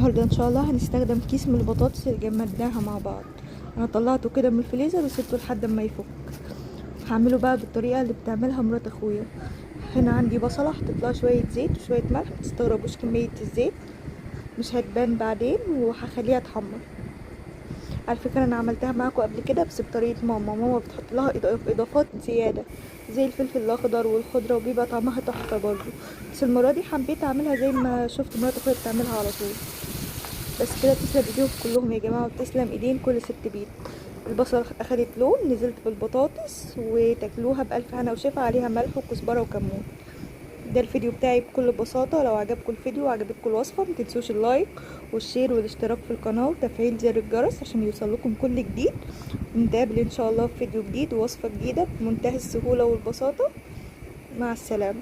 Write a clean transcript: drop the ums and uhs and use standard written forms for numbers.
النهارده ان شاء الله هنستخدم كيس من البطاطس اللي جمدناها مع بعض. انا طلعته كده من الفريزر وسبته لحد ما يفك. هعمله بقى بالطريقه اللي بتعملها مرات اخويا. هنا عندي بصله، حطيت لها شويه زيت وشويه ملح، متستغربوش كميه الزيت، مش هتبان بعدين، وهخليها تحمر. على فكره انا عملتها معاكم قبل كده بس بطريقه ماما بتحط لها اضافات زياده زي الفلفل الاخضر والخضره، وبيبقى طعمها تحفه برضو. بس المره دي حبيت اعملها زي ما شفت مرات اخويا بتعملها على طول. بس كده تسلم ايديهم كلهم يا جماعه، وتسلم ايدين كل ست بيت. البصل اخدت لون، نزلت بالبطاطس وتاكلوها بالف هنا وشفا، عليها ملح وكزبره وكمون. ده الفيديو بتاعي بكل بساطه. لو عجبكم الفيديو وعجبتكم الوصفه متنسوش اللايك والشير والاشتراك في القناه وتفعيل زر الجرس عشان يوصلكم كل جديد. ونتقابل ان شاء الله في فيديو جديد ووصفه جديده بمنتهى السهوله والبساطه. مع السلامه.